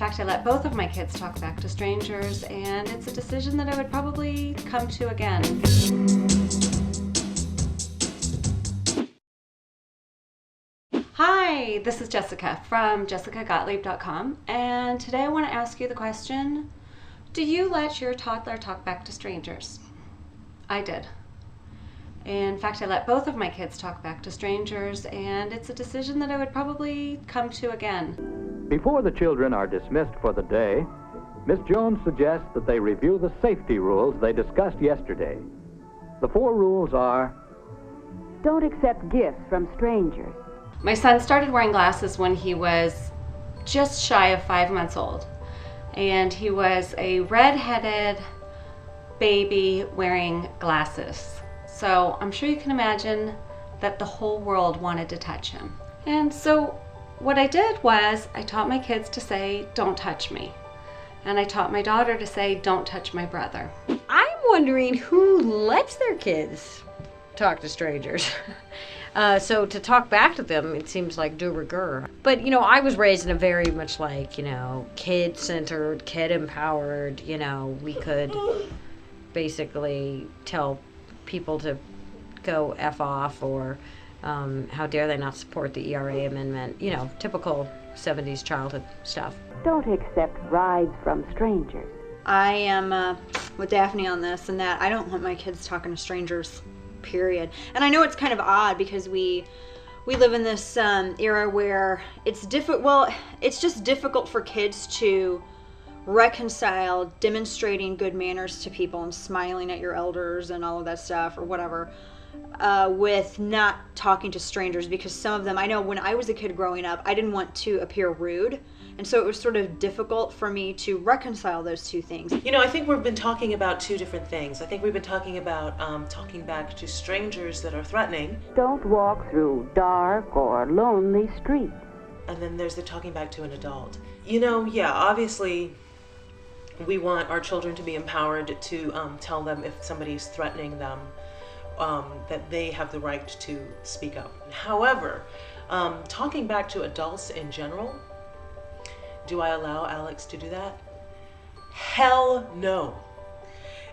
fact, I let both of my kids talk back to strangers, and it's a decision that I would probably come to again. Hi, this is Jessica from jessicagottlieb.com, and today I want to ask you the question, do you let your toddler talk back to strangers? I did. In fact, I let both of my kids talk back to strangers, and it's a decision that I would probably come to again. Before the children are dismissed for the day, Miss Jones suggests that they review the safety rules they discussed yesterday. The 4 rules are: don't accept gifts from strangers. My son started wearing glasses when he was just shy of 5 months old, and he was a red-headed baby wearing glasses. So I'm sure you can imagine that the whole world wanted to touch him. And so what I did was I taught my kids to say, don't touch me. And I taught my daughter to say, don't touch my brother. I'm wondering who lets their kids talk to strangers. So to talk back to them, it seems like de rigueur. But, I was raised in a very much like, kid-centered, kid-empowered, we could basically tell people to go F off, or how dare they not support the ERA amendment, typical 70s childhood stuff. Don't accept rides from strangers. I am with Daphne on this and that. I don't want my kids talking to strangers, period. And I know it's kind of odd because we live in this era where it's just difficult for kids to reconcile demonstrating good manners to people and smiling at your elders and all of that stuff or whatever with not talking to strangers, because some of them, I know when I was a kid growing up, I didn't want to appear rude, and so it was sort of difficult for me to reconcile those two things. I think we've been talking about 2 different things. I think we've been talking about talking back to strangers that are threatening. Don't walk through dark or lonely streets. And then there's the talking back to an adult. Obviously we want our children to be empowered to tell them if somebody's threatening them, that they have the right to speak up. However, talking back to adults in general, do I allow Alex to do that? Hell no,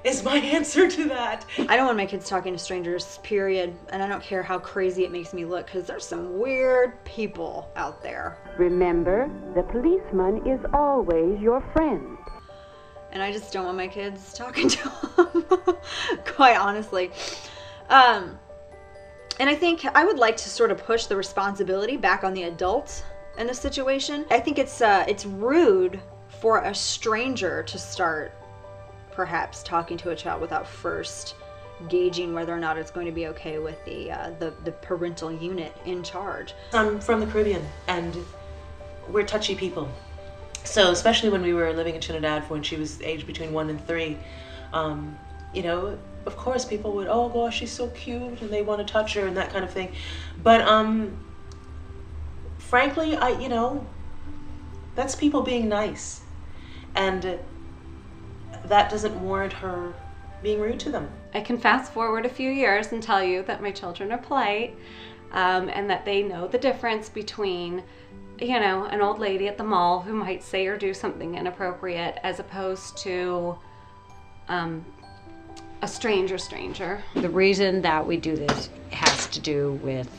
is my answer to that. I don't want my kids talking to strangers, period. And I don't care how crazy it makes me look, because there's some weird people out there. Remember, the policeman is always your friend. And I just don't want my kids talking to them, quite honestly. And I think I would like to sort of push the responsibility back on the adults in this situation. I think it's rude for a stranger to start perhaps talking to a child without first gauging whether or not it's going to be okay with the parental unit in charge. I'm from the Caribbean, and we're touchy people. So especially when we were living in Trinidad when she was aged between 1 and 3, of course people would, oh gosh, she's so cute, and they want to touch her and that kind of thing. But frankly, that's people being nice, and that doesn't warrant her being rude to them. I can fast forward a few years and tell you that my children are polite, and that they know the difference between an old lady at the mall who might say or do something inappropriate as opposed to a stranger. The reason that we do this has to do with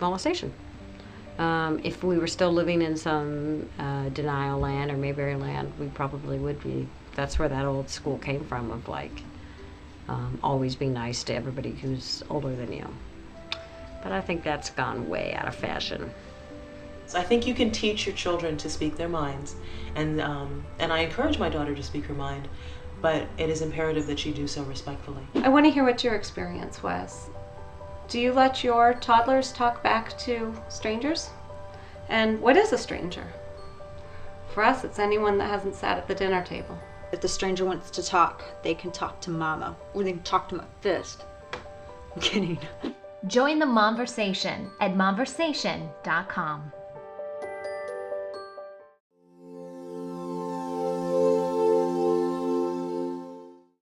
molestation. If we were still living in some denial land or Mayberry land, we probably would be. That's where that old school came from, of always be nice to everybody who's older than you. But I think that's gone way out of fashion. So I think you can teach your children to speak their minds, and I encourage my daughter to speak her mind, but it is imperative that she do so respectfully. I want to hear what your experience was. Do you let your toddlers talk back to strangers? And what is a stranger? For us, it's anyone that hasn't sat at the dinner table. If the stranger wants to talk, they can talk to mama, or they can talk to my fist. I'm kidding. Join the Momversation at momversation.com.